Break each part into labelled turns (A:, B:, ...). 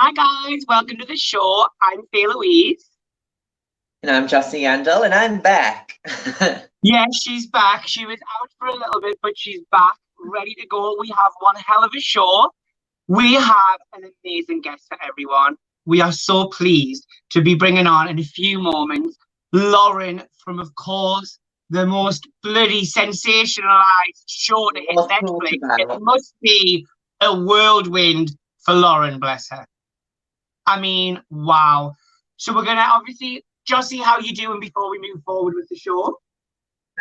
A: Hi guys, welcome to the show. I'm Faye Louise.
B: And I'm Jossie Yandel, and I'm back.
A: Yeah, she's back. She was out for a little bit, but she's back, ready to go. We have one hell of a show. We have an amazing guest for everyone. We are so pleased to be bringing on in a few moments Lauren from, of course, the most bloody sensationalized show to hit Netflix. It must be a whirlwind for Lauren, bless her. I mean, wow. So we're gonna obviously, Jossie, how you doing before we move forward with the show?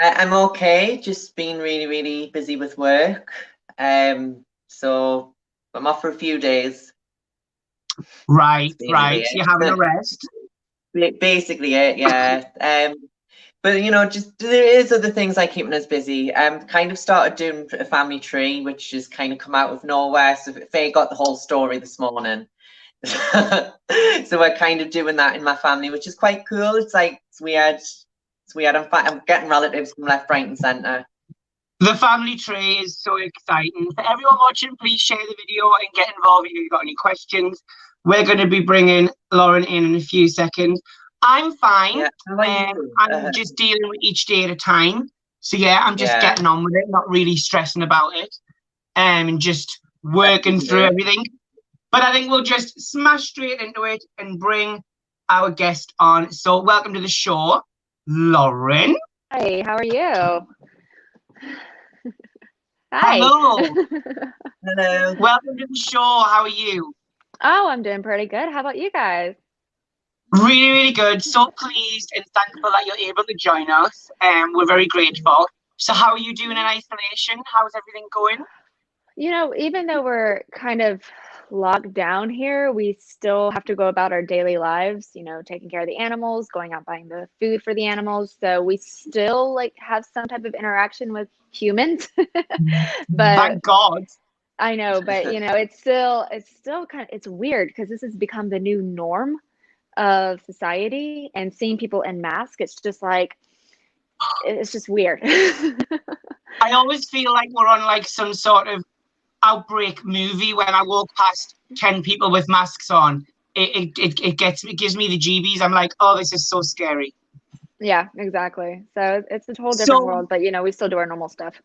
B: I'm okay, just been really busy with work. So I'm off for a few days.
A: Right. So you're having a rest.
B: Basically it, yeah. But you know, just there is other things like keeping us busy. Kind of started doing a family tree, which has kind of come out of nowhere. So Faye got the whole story this morning. So we're kind of doing that in my family, which is quite cool. It's weird. I'm getting relatives from left, right, and centre.
A: The family tree is so exciting. For everyone watching, please share the video and get involved if you've got any questions. We're going to be bringing Lauren in a few seconds. I'm fine. Yeah, I'm just dealing with each day at a time. So yeah, I'm just getting on with it, not really stressing about it, and just working through everything. But I think we'll just smash straight into it and bring our guest on. So welcome to the show, Lauren.
C: Hi, how are you?
A: Hi. Hello.
B: Hello.
A: Welcome to the show. How are you?
C: Oh, I'm doing pretty good. How about you guys?
A: Really good. So pleased and thankful that you're able to join us. We're very grateful. So how are you doing in isolation? How's everything going?
C: You know, even though we're kind of locked down here, we still have to go about our daily lives, you know, taking care of the animals, going out buying the food for the animals. So we still like have some type of interaction with humans. But
A: thank God.
C: I know, but you know, it's still it's weird because this has become the new norm of society, and seeing people in masks, it's just weird.
A: I always feel like we're on like some sort of outbreak movie when I walk past 10 people with masks on. It gives me the jeebies. I'm like, oh, this is so scary.
C: Yeah, exactly. So it's a whole different world, but you know, we still do our normal stuff.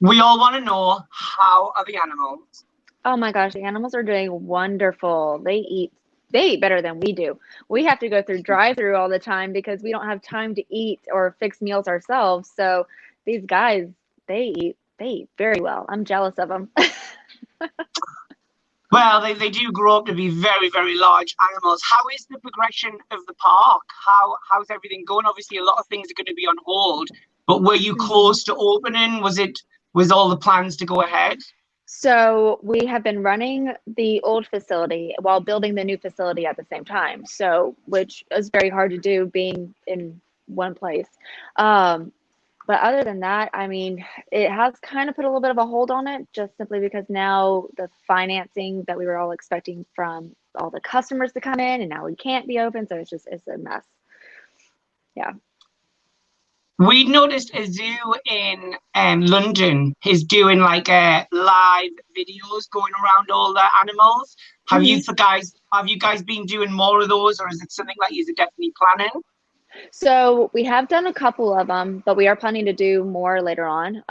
A: We all want to know, how are the animals?
C: Oh my gosh, the animals are doing wonderful. They eat better than we do. We have to go through drive-through all the time because we don't have time to eat or fix meals ourselves. So these guys, they eat very well. I'm jealous of them.
A: Well, they do grow up to be very large animals. How is the progression of the park? How's everything going? Obviously, a lot of things are going to be on hold, but were you close to opening? Was all the plans to go ahead?
C: So we have been running the old facility while building the new facility at the same time. So, which is very hard to do being in one place. But other than that, I mean, it has kind of put a little bit of a hold on it, just simply because now the financing that we were all expecting from all the customers to come in, and now we can't be open. So it's a mess. Yeah.
A: We noticed a zoo in London is doing like live videos going around all the animals. Have you guys been doing more of those, or is it something that you're definitely planning?
C: So we have done a couple of them, but we are planning to do more later on.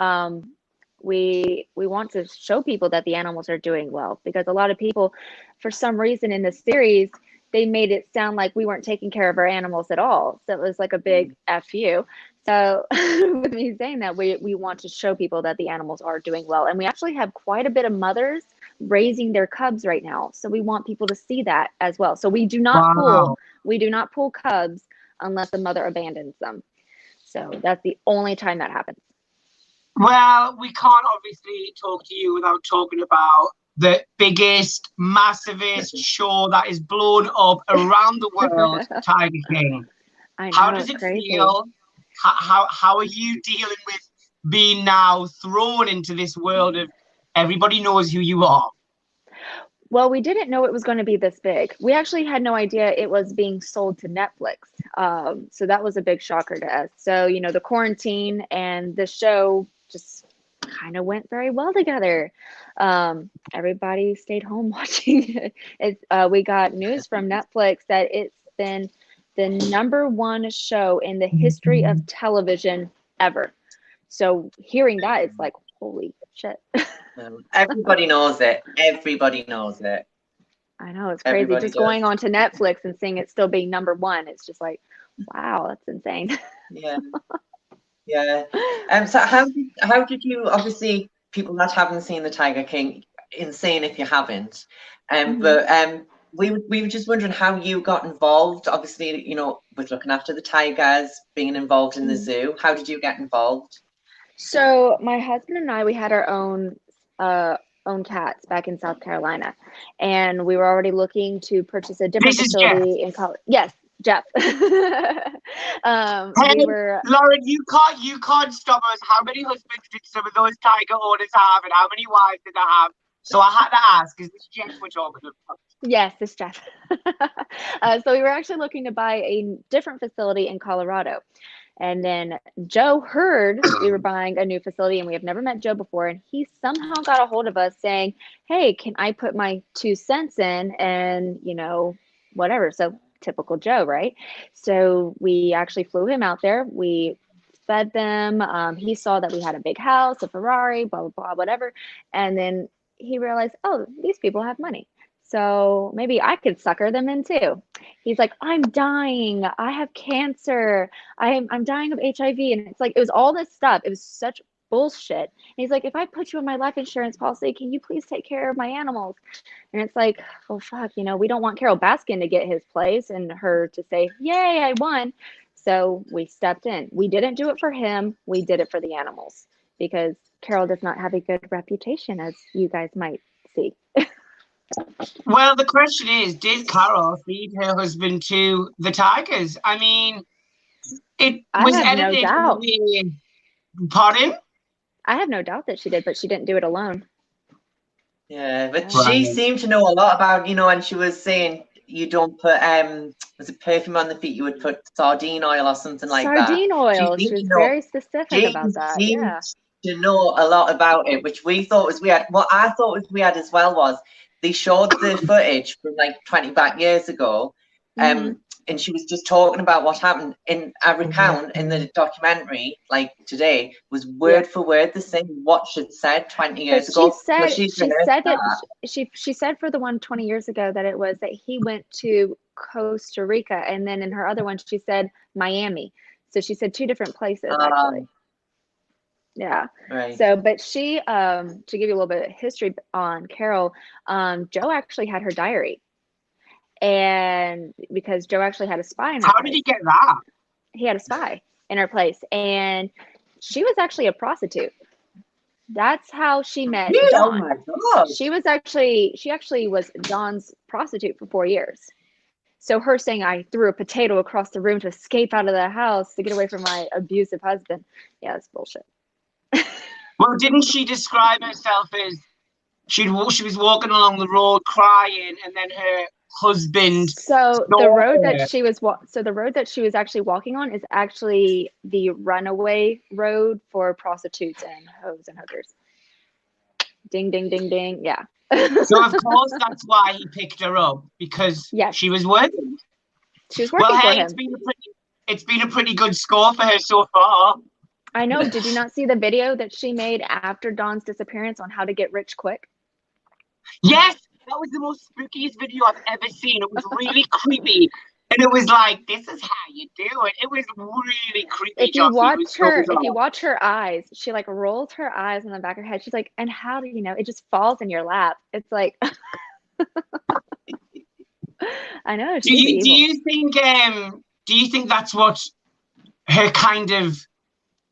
C: We want to show people that the animals are doing well, because a lot of people, for some reason in the series, they made it sound like we weren't taking care of our animals at all. So it was like a big F you. So with me saying that, we want to show people that the animals are doing well. And we actually have quite a bit of mothers raising their cubs right now. So we want people to see that as well. So we do not pull cubs unless the mother abandons them. So that's the only time that happens.
A: Well, we can't obviously talk to you without talking about the biggest, massivest show that is blown up around the world, Tiger King.
C: I know,
A: how does it feel? How are you dealing with being now thrown into this world of everybody knows who you are?
C: Well, we didn't know it was going to be this big. We actually had no idea it was being sold to Netflix. So that was a big shocker to us. So, you know, the quarantine and the show just kind of went very well together. Everybody stayed home watching it. We got news from Netflix that it's been the #1 show in the history of television ever. So hearing that, it's like, holy shit.
B: Everybody knows it. Everybody knows it.
C: I know, it's crazy.
B: Everybody
C: Just
B: does.
C: going on to Netflix and seeing it still being #1, it's just like, wow, that's insane.
B: Yeah. Yeah. So how did you, obviously people that haven't seen The Tiger King, insane if you haven't. But we were just wondering how you got involved, obviously, you know, with looking after the tigers, being involved in the zoo. How did you get involved?
C: So my husband and I, we had our own cats back in South Carolina, and we were already looking to purchase a different
A: This is
C: facility in college. Yes, Jeff.
A: Hey,
C: We were
A: Lauren, you can't stop us. How many husbands did some of those tiger owners have, and how many wives did they have? So I had to ask, is this Jeff we're talking about?
C: Yes, it's Jeff. So we were actually looking to buy a different facility in Colorado. And then Joe heard we were buying a new facility, and we have never met Joe before. And he somehow got a hold of us saying, hey, can I put my 2 cents in, and, you know, whatever. So typical Joe, right? So we actually flew him out there. We fed them. He saw that we had a big house, a Ferrari, blah, blah, blah, whatever. And then he realized, oh, these people have money. So maybe I could sucker them in too. He's like, I'm dying. I have cancer. I'm dying of HIV. And it's like, it was all this stuff. It was such bullshit. And he's like, if I put you on my life insurance policy, can you please take care of my animals? And it's like, oh, fuck, you know, we don't want Carol Baskin to get his place and her to say, yay, I won. So we stepped in. We didn't do it for him. We did it for the animals, because Carol does not have a good reputation, as you guys might see.
A: Well, the question is, did Carol feed her husband to the tigers? I mean, it
C: I
A: was
C: have no
A: edited.
C: doubt.
A: Pardon?
C: I have no doubt that she did, but she didn't do it alone.
B: Yeah, but
A: Right.
B: she seemed to know a lot about, you know, and she was saying you don't put was it perfume on the feet, you would put sardine oil or something like that.
C: Sardine oil.
B: She
C: She was
B: seemed to know,
C: very specific about that.
B: seemed
C: Yeah.
B: to know a lot about it, which we thought was weird. What I thought was weird as well was they showed the footage from like 20 back years ago, and she was just talking about what happened. In a recount in the documentary, like today, was word for word the same what she'd said 20 years ago.
C: She said for the one 20 years ago that it was that he went to Costa Rica, and then in her other one she said Miami. So she said 2 different places actually. Yeah.
B: Right.
C: So, but she, to give you a little bit of history on Carol, Joe actually had her diary. And because Joe actually had a spy in her
A: How
C: place.
A: did he get that?
C: He had a spy in her place, and she was actually a prostitute. That's how she met Dawn.
B: Oh my God.
C: She actually was Dawn's prostitute for 4 years. So her saying I threw a potato across the room to escape out of the house to get away from my abusive husband. Yeah, that's bullshit.
A: Well, didn't she describe herself as she was walking along the road crying, and then her husband?
C: So the road that she was actually walking on is actually the runaway road for prostitutes and hoes and hookers. Ding, ding, ding, ding. Yeah.
A: So of course that's why he picked her up, because she was working.
C: She was working
A: well,
C: for
A: hey,
C: him.
A: It's been a pretty good score for her so far.
C: I know. Did you not see the video that she made after Dawn's disappearance on how to get rich quick?
A: Yes, that was the most spookiest video I've ever seen. It was really creepy. And it was like, this is how you do it. It was really creepy.
C: If you watch her eyes, she like rolls her eyes on the back of her head. She's like, and how do you know? It just falls in your lap. It's like, I know.
B: Do you
A: think that's what her kind of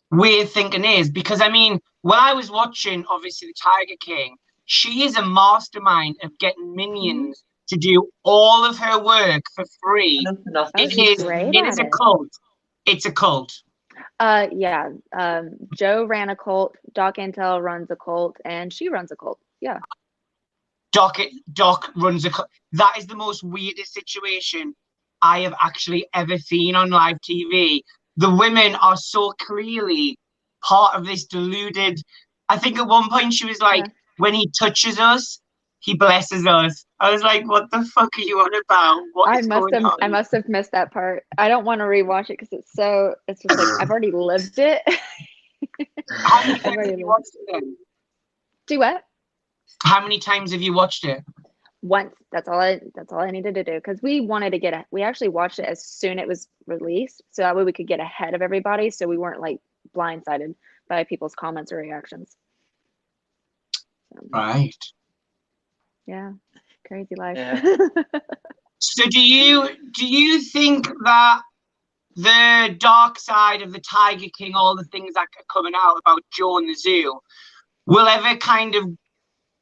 A: weird thinking is? Because I mean, when I was watching, obviously, the Tiger King, she is a mastermind of getting minions to do all of her work for free. It is a cult. It's a cult.
C: Yeah. Joe ran a cult. Doc Antle runs a cult, and she runs a cult. Yeah.
A: Doc runs a cult. That is the most weirdest situation I have actually ever seen on live TV. The women are so clearly part of this deluded I think at one point she was like, when he touches us, he blesses us. I was like, what the fuck are you on about? What is going on?
C: I must have missed that part. I don't want to rewatch it because it's just like I've already lived it.
A: How many times have you watched it then?
C: Do what?
A: How many times have you watched it?
C: Once. That's all I needed to do, because we wanted to we actually watched it as soon as it was released, so that way we could get ahead of everybody, so we weren't like blindsided by people's comments or reactions.
A: Right.
C: Yeah. Crazy life.
B: Yeah.
A: So do you think that the dark side of the Tiger King, all the things that are coming out about Joe and the zoo, will ever kind of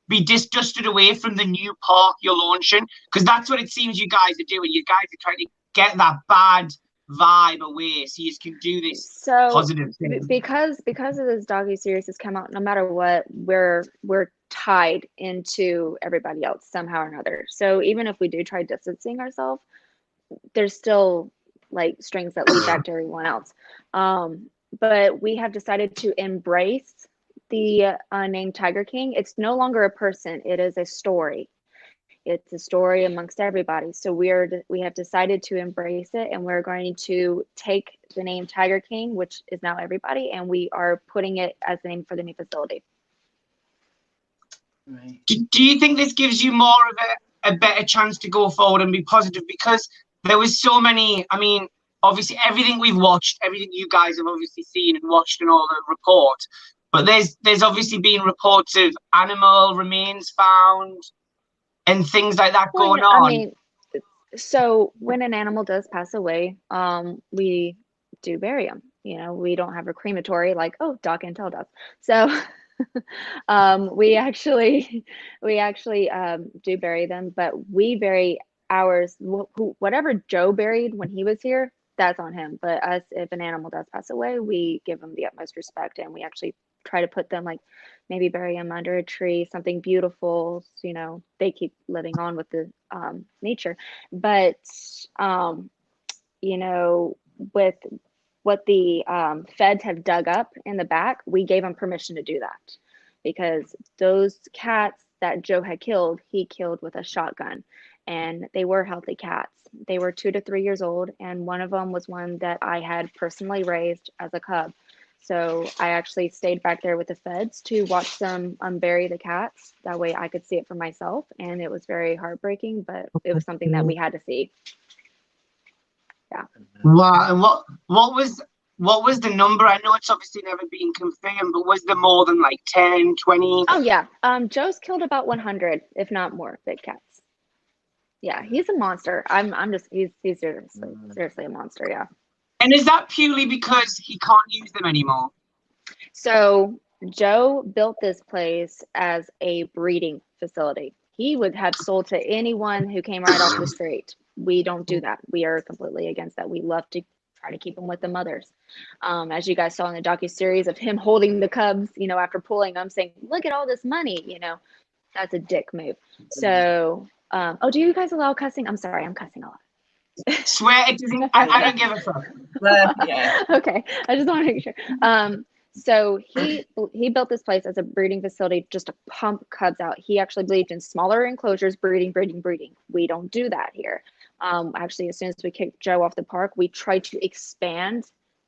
A: be dusted away from the new park you're launching? Because that's what it seems you guys are doing. You guys are trying to get that bad vibe away so you can do this positive thing.
C: Because of this doggy series has come out, no matter what, we're tied into everybody else somehow or another. So even if we do try distancing ourselves, there's still like strings that lead back to everyone else. But we have decided to embrace the name Tiger King. It's no longer a person, it is a story. It's a story amongst everybody. So we have decided to embrace it, and we're going to take the name Tiger King, which is now everybody, and we are putting it as the name for the new facility.
B: Right.
A: Do you think this gives you more of a better chance to go forward and be positive? Because there was so many, I mean, obviously everything we've watched, everything you guys have obviously seen and watched and all the reports, but there's obviously been reports of animal remains found and things like that going on.
C: I mean, so when an animal does pass away, we do bury them. You know, we don't have a crematory like, oh, Doc and Tell does. So we actually do bury them, but we bury ours. Whatever Joe buried when he was here, that's on him. But us, if an animal does pass away, we give them the utmost respect, and we actually try to put them, like, maybe bury them under a tree, something beautiful. So, you know, they keep living on with the nature. But you know, with what the feds have dug up in the back, we gave them permission to do that, because those cats that Joe had killed, he killed with a shotgun, and they were healthy cats. They were 2 to 3 years old, and one of them was one that I had personally raised as a cub. So I actually stayed back there with the feds to watch them unbury the cats. That way I could see it for myself, and it was very heartbreaking, but it was something that we had to see. Yeah.
A: Wow. And what was the number? I know it's obviously never been confirmed, but was there more than like 10, 20?
C: Oh yeah. Joe's killed about 100, if not more, big cats. Yeah, he's a monster. He's seriously a monster, yeah.
A: And is that purely because he can't use them anymore?
C: So Joe built this place as a breeding facility. He would have sold to anyone who came right off the street. We don't do that. We are completely against that. We love to try to keep them with the mothers. As you guys saw in the docuseries of him holding the cubs, you know, after pulling them, saying, look at all this money, you know, that's a dick move. So, oh, do you guys allow cussing? I'm sorry, I'm cussing a lot.
A: Swear it doesn't. I don't give a fuck.
B: Yeah.
C: Okay, I just want to make sure. So he built this place as a breeding facility just to pump cubs out. He actually believed in smaller enclosures, breeding. We don't do that here. Actually, as soon as we kicked Joe off the park, we tried to expand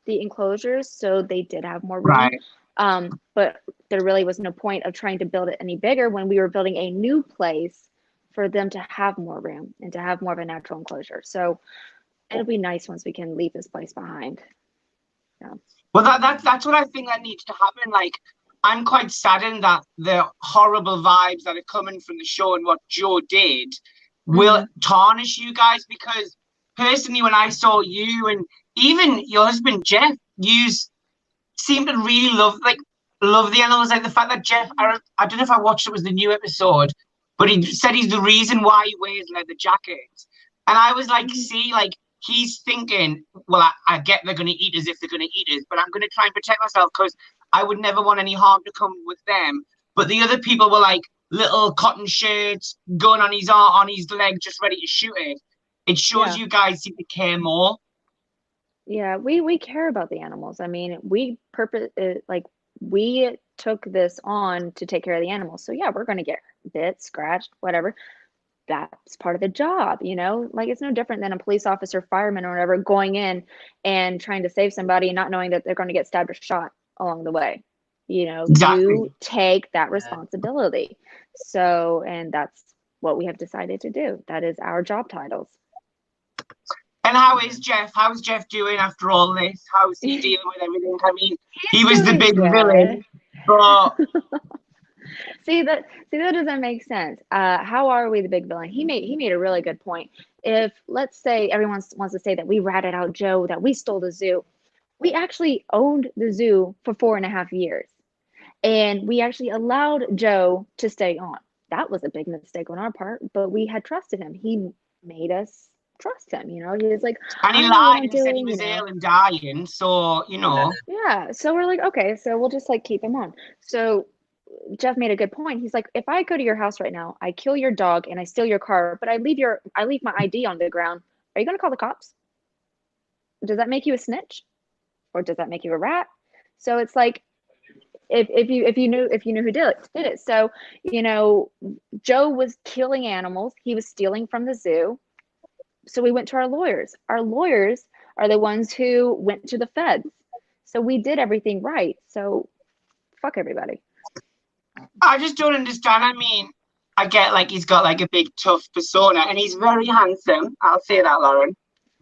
C: the enclosures so they did have more room.
A: Right.
C: But there really was no point of trying to build it any bigger when we were building a new place for them to have more room and to have more of a natural enclosure. So it'll be nice once we can leave this place behind. Yeah.
A: Well, that's what I think that needs to happen. Like, I'm quite saddened that the horrible vibes that are coming from the show and what Joe did will tarnish you guys, because personally, when I saw you and even your husband Jeff, you seem to really love the animals. Like the fact that Jeff, I don't know if I watched it was the new episode, but he said he's the reason why he wears leather jackets. And I was like, see, like, he's thinking, well, I get they're going to eat us if they're going to eat us, but I'm going to try and protect myself because I would never want any harm to come with them. But the other people were like little cotton shirts, gun on his arm, on his leg, just ready to shoot it. It shows you guys seem to care more.
C: Yeah, we care about the animals. I mean, we took this on to take care of the animals. So yeah, we're going to get bit, scratched, whatever. That's part of the job, you know? Like, it's no different than a police officer, fireman, or whatever going in and trying to save somebody and not knowing that they're going to get stabbed or shot along the way. You know,
A: Exactly.
C: you take that responsibility. So, and that's what we have decided to do. That is our job titles.
A: And how is Jeff? How's Jeff doing after all this? How's he dealing with everything? I mean, he was the big villain, but
C: see that doesn't make sense. How are we the big villain? He made a really good point. If, let's say, everyone wants to say that we ratted out Joe, that we stole the zoo, we actually owned the zoo for 4.5 years, and we actually allowed Joe to stay on. That was a big mistake on our part, but we had trusted him. He made us trust him, you know. He was like,
A: and he lied and said he was ill and dying, so, you know.
C: Yeah, so we're like, okay, so we'll just like keep him on. So Jeff made a good point. He's like, if I go to your house right now, I kill your dog and I steal your car, but I leave my ID on the ground, are you gonna call the cops? Does that make you a snitch? Or does that make you a rat? So it's like, if you knew who did it. So, you know, Joe was killing animals, he was stealing from the zoo. So we went to our lawyers. Our lawyers are the ones who went to the feds. So we did everything right. So fuck everybody.
A: I just don't understand. I mean, I get like he's got like a big tough persona and he's very handsome. I'll say that, Lauren.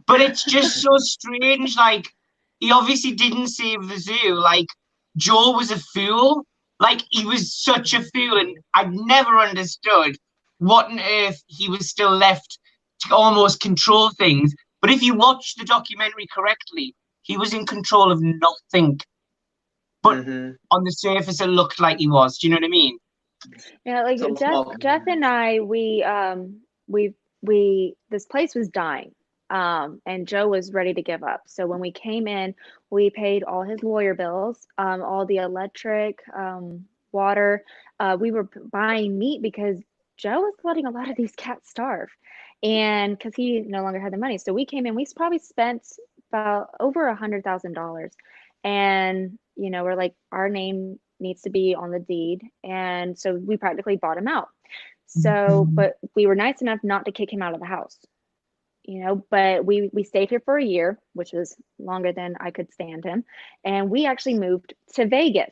A: But it's just so strange. Like, he obviously didn't save the zoo. Like, Joe was a fool. Like, he was such a fool, and I've never understood what on earth he was still left to almost control things. But if you watch the documentary correctly, he was in control of nothing. But on the surface, it looked like he was. Do you know what I mean?
C: Yeah, like Jeff and I, this place was dying. And Joe was ready to give up. So when we came in, we paid all his lawyer bills, all the electric, water. We were buying meat because Joe was letting a lot of these cats starve, and because he no longer had the money. So we came in, we probably spent about over $100,000, and you know, we're like, our name needs to be on the deed, and so we practically bought him out. So, but we were nice enough not to kick him out of the house. You know, but we stayed here for a year, which was longer than I could stand him. And we actually moved to Vegas.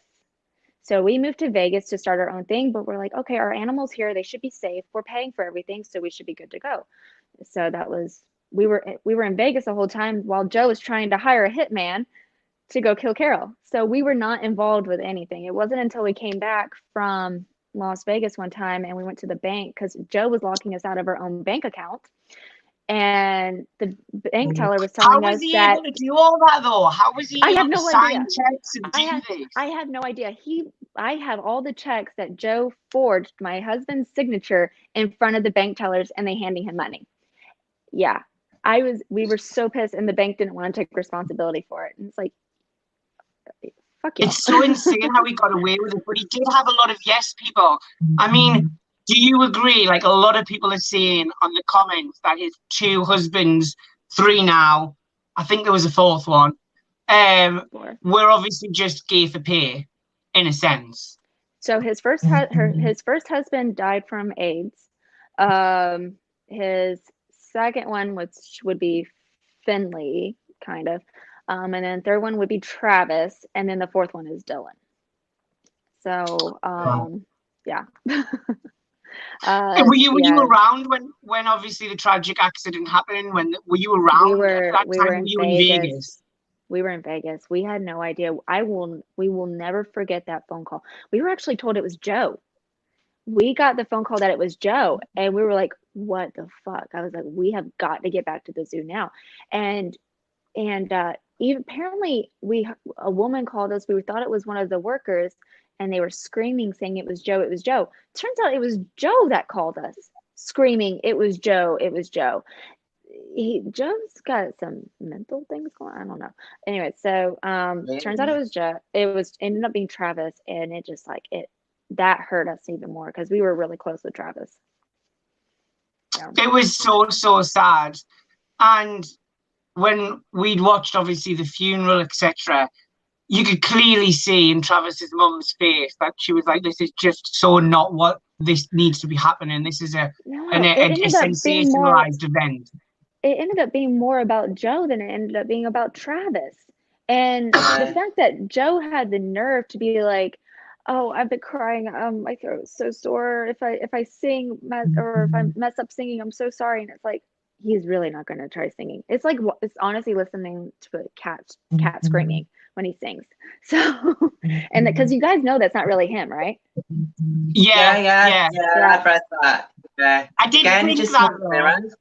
C: So we moved to Vegas to start our own thing, but we're like, okay, our animals here, they should be safe. We're paying for everything, so we should be good to go. So that was, we were in Vegas the whole time while Joe was trying to hire a hitman to go kill Carol. So we were not involved with anything. It wasn't until we came back from Las Vegas one time and we went to the bank, because Joe was locking us out of our own bank account. And the bank teller was telling us that.
A: How was he able to do all that, though? How was he able to sign checks and do this?
C: I had no idea. I have all the checks that Joe forged my husband's signature in front of the bank tellers, and they handing him money. Yeah, we were so pissed, and the bank didn't want to take responsibility for it. And it's like, fuck you.
A: It's so insane how he got away with it, but he did have a lot of yes people. I mean, do you agree? Like, a lot of people are saying on the comments that his 2 husbands, 3 now, I think there was a 4th one, were obviously just gay for pay, in a sense.
C: So his first husband died from AIDS. His second one would be Finley, kind of, and then third one would be Travis, and then the 4th one is Dylan. So yeah.
A: Were you around when obviously the tragic accident happened? Were you around?
C: We were
A: in Vegas.
C: We were in Vegas. We had no idea. We will never forget that phone call. We were actually told it was Joe. We got the phone call that it was Joe, and we were like, what the fuck? I was like, we have got to get back to the zoo now. And even apparently a woman called us. We thought it was one of the workers, and they were screaming, saying it was Joe, it was Joe. Turns out it was Joe that called us, screaming, it was Joe, it was Joe. Joe's got some mental things going on. I don't know. Anyway, so turns out it was Joe. It ended up being Travis, and it just like that hurt us even more because we were really close with Travis. Yeah.
A: It was so sad. And when we'd watched obviously the funeral, etc., you could clearly see in Travis's mum's face that she was like, this is just so not what this needs to be happening. This is a sensationalized event.
C: It ended up being more about Joe than it ended up being about Travis. And the fact that Joe had the nerve to be like, oh, I've been crying. My throat's so sore. If I sing or if I mess up singing, I'm so sorry. And it's like, he's really not going to try singing. It's like, it's honestly listening to a cat screaming when he sings. So, and because you guys know that's not really him, right?
B: Yeah. I've read that. Yeah.
A: I didn't think that.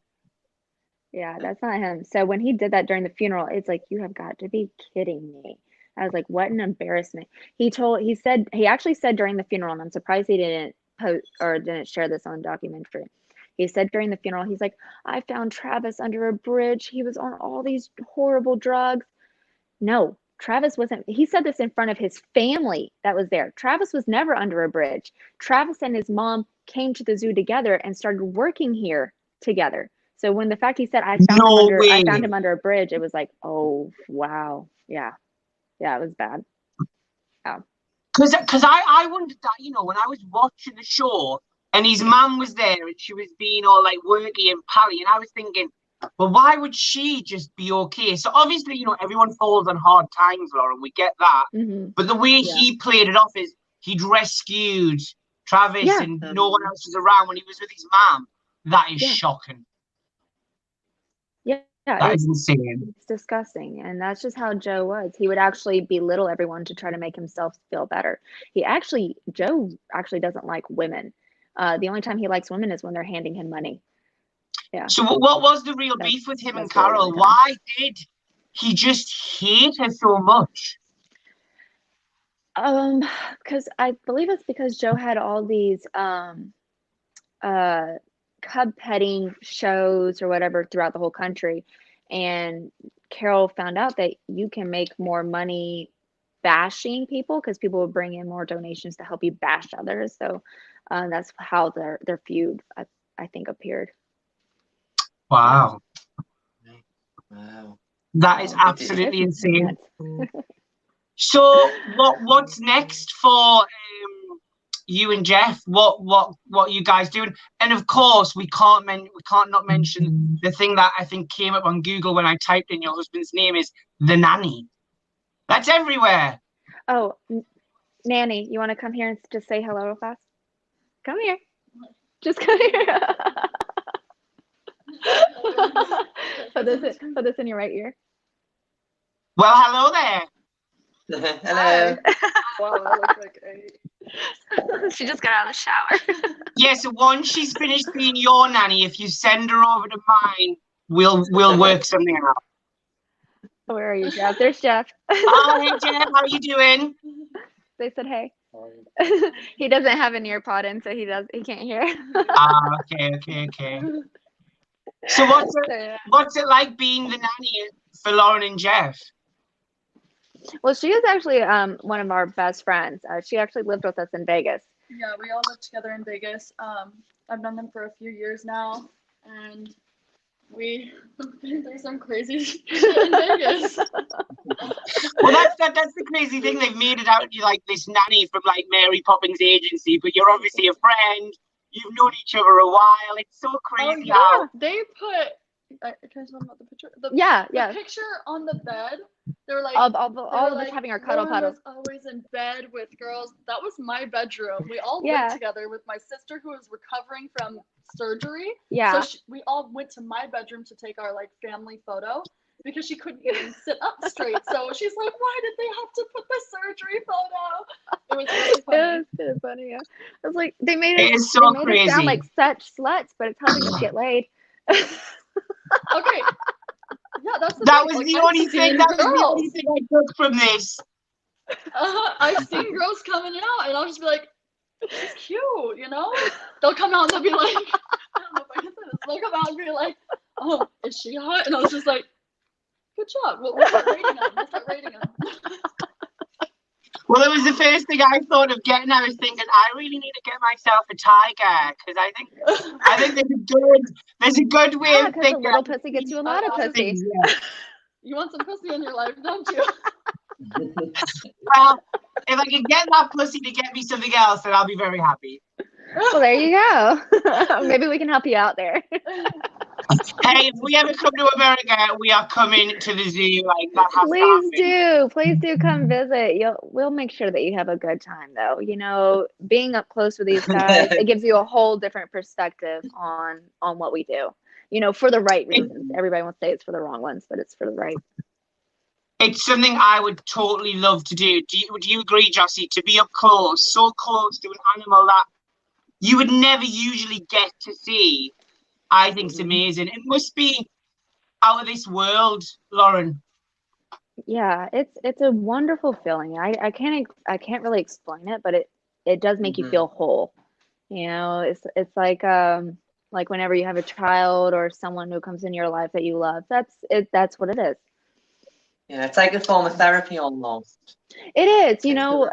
C: Yeah, that's not him. So when he did that during the funeral, it's like, you have got to be kidding me. I was like, what an embarrassment. He actually said during the funeral, and I'm surprised he didn't post or didn't share this on documentary. He said during the funeral, he's like, I found Travis under a bridge. He was on all these horrible drugs. No, Travis wasn't. He said this in front of his family that was there. Travis was never under a bridge. Travis and his mom came to the zoo together and started working here together. So when the fact he said, I found him under a bridge, it was like, oh, wow. Yeah, it was bad. Yeah.
A: Because I wondered that, you know, when I was watching the show and his mum was there and she was being all like worky and pally, and I was thinking, well, why would she just be okay? So obviously, you know, everyone falls on hard times, Lauren, we get that.
C: Mm-hmm.
A: But the way he played it off is he'd rescued Travis and no one else was around when he was with his mum. That is shocking.
C: Yeah,
A: that is insane.
C: It's disgusting, and that's just how Joe was. He would actually belittle everyone to try to make himself feel better. Joe actually doesn't like women. The only time he likes women is when they're handing him money. Yeah.
A: So what was the real beef with him and Carol? Why did he just hate her so much?
C: Because I believe it's because Joe had all these cub petting shows or whatever throughout the whole country, and Carol found out that you can make more money bashing people because people will bring in more donations to help you bash others. So that's how their feud I think appeared.
A: Wow. That is absolutely insane. So what's next for you and Jeff? What are you guys doing? And of course, we can't not mention the thing that I think came up on Google when I typed in your husband's name is the Nanny. That's everywhere.
C: Oh, Nanny, you want to come here and just say hello real fast? Come here. Just come here. Put this in your right ear.
A: Well, hello there.
B: Hello.
D: Wow, I look like
C: She just got out of the shower.
A: Yeah, so once she's finished being your nanny, if you send her over to mine, we'll work something out.
C: Where are you, Jeff? There's Jeff.
A: Oh, hey Jeff, how are you doing?
C: They said hey. He doesn't have an ear pod in, so he can't hear.
A: Okay. So what's it like being the nanny for Lauren and Jeff?
C: Well, she is actually one of our best friends. She actually lived with us in Vegas.
D: Yeah, we all live together in Vegas. I've known them for a few years now, and we been through some crazy shit in Vegas.
A: Well, that's the crazy thing. They've made it out to you like this nanny from like Mary Poppins agency, but you're obviously a friend. You've known each other a while. It's so crazy how
D: they put. Can I tell them about the picture? The picture on the bed. They were like
C: all of us having our cuddle puddles.
D: Always in bed with girls. That was my bedroom. We all lived together with my sister who was recovering from surgery.
C: Yeah.
D: So we all went to my bedroom to take our like family photo because she couldn't even sit up straight. So she's like, "Why did they have to put the surgery photo?" It was really funny.
C: It was kind of funny. Yeah. I was like, they made it
A: crazy.
C: Sound like such sluts, but it's helping us get laid.
D: Okay. Yeah,
A: that was the only thing I took from this.
D: I've seen girls coming out, and I'll just be like, "She's cute," you know. They'll come out and they'll be like, "I don't know if I can say this." They'll come out and be like, "Oh, is she hot?" And I was just like, "Good job. We'll start rating them.
A: Well, it was the first thing I thought of getting. I was thinking, I really need to get myself a tiger because I think there's a good way of thinking.
C: A little pussy gets you a lot of pussy.
D: You want some pussy in your life, don't you?
A: Well, if I can get that pussy to get me something else, then I'll be very happy.
C: Well, there you go. Maybe we can help you out there.
A: Hey, if we ever come to America, we are coming to the zoo. Like, that has to happen.
C: Please do come visit. We'll make sure that you have a good time, though. You know, being up close with these guys, it gives you a whole different perspective on what we do. You know, for the right reasons. Everybody wants to say it's for the wrong ones, but it's for the right.
A: It's something I would totally love to do. Do you agree, Jossie? To be up close, so close to an animal that you would never usually get to see, I think it's amazing. It must be out of this world, Lauren.
C: Yeah, it's a wonderful feeling. I can't really explain it, but it does make you feel whole. You know, it's like whenever you have a child or someone who comes in your life that you love. That's what it is.
B: Yeah, it's like a form of therapy almost.
C: It is, you know,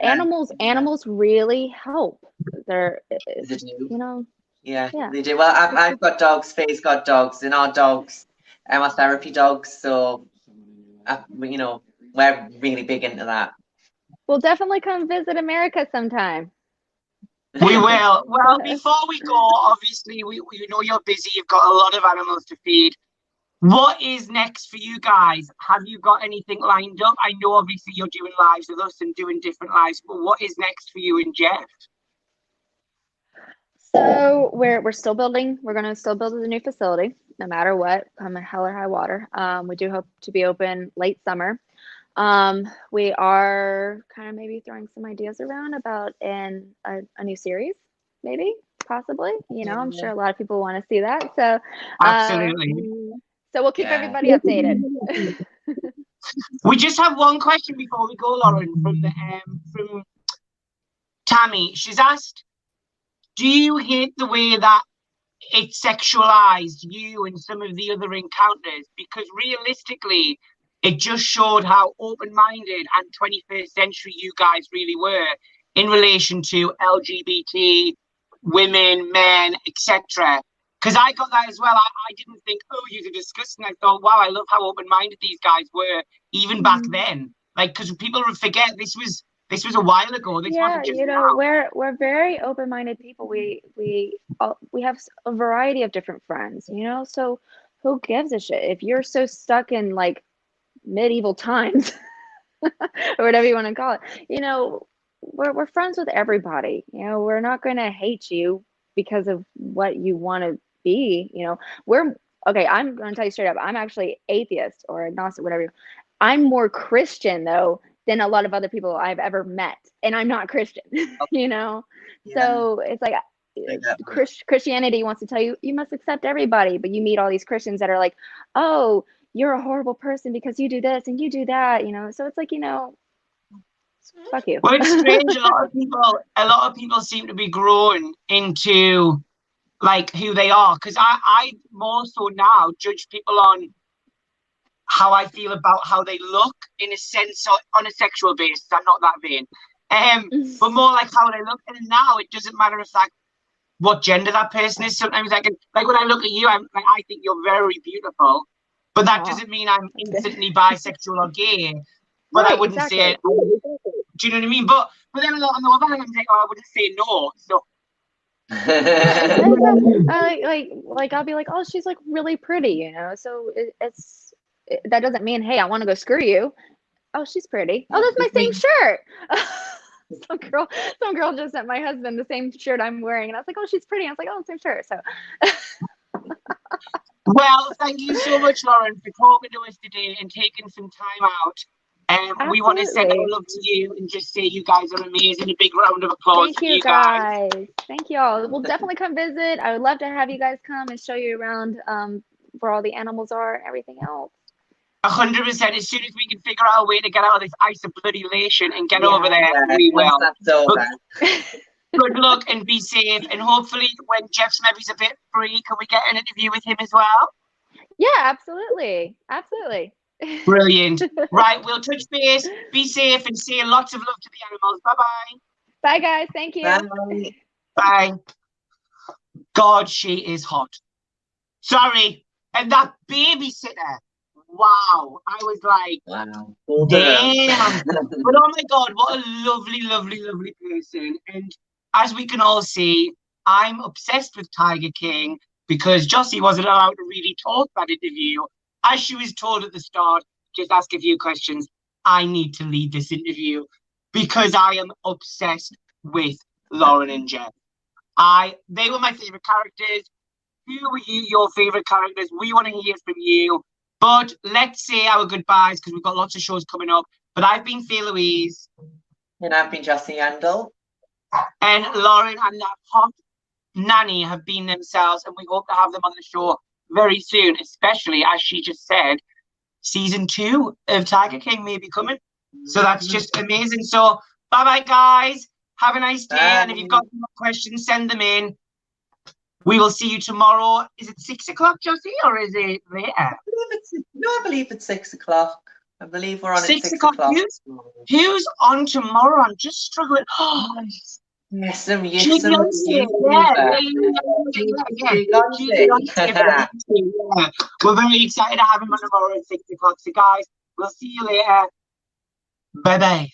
C: animals really help. They
B: do.
C: You know.
B: Yeah, they do. Well, I've got dogs. Faye's got dogs, and our dogs are therapy dogs. So, you know, we're really big into that.
C: We'll definitely come visit America sometime.
A: We will. Well, before we go, obviously, we know you're busy. You've got a lot of animals to feed. What is next for you guys? Have you got anything lined up? I know, obviously, you're doing lives with us and doing different lives, but what is next for you and Jeff?
C: So we're still building. We're going to still build a new facility, no matter what, come hell or high water. We do hope to be open late summer. We are kind of maybe throwing some ideas around about a new series, maybe, possibly. You know, I'm sure a lot of people want to see that. So
A: absolutely.
C: So we'll keep everybody updated.
A: We just have one question before we go, Lauren, from Tammy. She's asked, do you hate the way that it sexualized you and some of the other encounters? Because realistically, it just showed how open-minded and 21st century you guys really were in relation to LGBT, women, men, etc. Because I got that as well. I didn't think, oh, you're disgusting. I thought, wow, I love how open-minded these guys were, even back then. Like, because people forget this was a while ago. This wasn't just
C: you know,
A: now.
C: we're very open-minded people. We have a variety of different friends, you know. So who gives a shit if you're so stuck in like medieval times or whatever you want to call it? You know, we're friends with everybody. You know, we're not going to hate you because of what you want to be. You know, I'm going to tell you straight up, I'm actually atheist or agnostic, whatever. I'm more Christian though than a lot of other people I've ever met, and I'm not Christian. You know. So it's like Christianity wants to tell you must accept everybody, but you meet all these Christians that are like, oh, you're a horrible person because you do this and you do that, you know. So it's like, you know, fuck you.
A: Well, it's strange. A lot of people seem to be growing into like who they are, because I more so now judge people on how I feel about how they look, in a sense, or on a sexual basis. I'm not that vain, but more like how they look. And now it doesn't matter if like what gender that person is. Sometimes I can, like, when I look at you, I'm like, I think you're very beautiful, but that doesn't mean I'm instantly bisexual or gay. But I wouldn't say it. Do you know what I mean? But then on the other hand, I'm like, oh, I wouldn't say no. So.
C: like I'll be like, oh, she's like really pretty, you know. So that doesn't mean, hey, I want to go screw you. Oh, she's pretty. Oh, that's my same shirt. Some girl just sent my husband the same shirt I'm wearing, and I was like, oh, she's pretty. I was like, oh, same shirt. So.
A: Well, thank you so much, Lauren, for talking to us today and taking some time out. We want to send our love to you and just say you guys are amazing. A big round of applause
C: for you guys. Thank you all. We'll definitely come visit. I would love to have you guys come and show you around where all the animals are and everything else.
A: 100%. As soon as we can figure out a way to get out of this ice of bloody elation and get over there, we will. Good luck and be safe. And hopefully when Jeff's maybe a bit free, can we get an interview with him as well?
C: Yeah, absolutely. Absolutely.
A: Brilliant. Right, we'll touch base. Be safe and say lots of love to the animals. Bye-bye.
C: Bye, guys. Thank you.
B: Bye.
A: Bye. God, she is hot. Sorry. And that babysitter. wow. I was like,
B: Wow.
A: damn. But oh my God, what a lovely, lovely, lovely person. And as we can all see, I'm obsessed with Tiger King because Jossie wasn't allowed to really talk that interview. As she was told at the start, just ask a few questions. I need to lead this interview because I am obsessed with Lauren and Jeff. They were my favorite characters. Who were your favorite characters? We want to hear from you. But let's say our goodbyes because we've got lots of shows coming up. But I've been Faye Louise.
B: And I've been Jossie Yandel.
A: And Lauren and that hot Nanny have been themselves. And we hope to have them on the show very soon, especially as she just said, season 2 of Tiger King may be coming. So that's just amazing. So bye-bye, guys. Have a nice day. And if you've got more questions, send them in. We will see you tomorrow. Is it 6 o'clock, Jossie, or is it later?
B: I believe it's 6 o'clock. I believe we're on at 6
A: o'clock. Who's on tomorrow? I'm just struggling.
B: Yes,
A: We're very excited to have him on tomorrow at 6 o'clock. So, guys, we'll see you later. Bye-bye.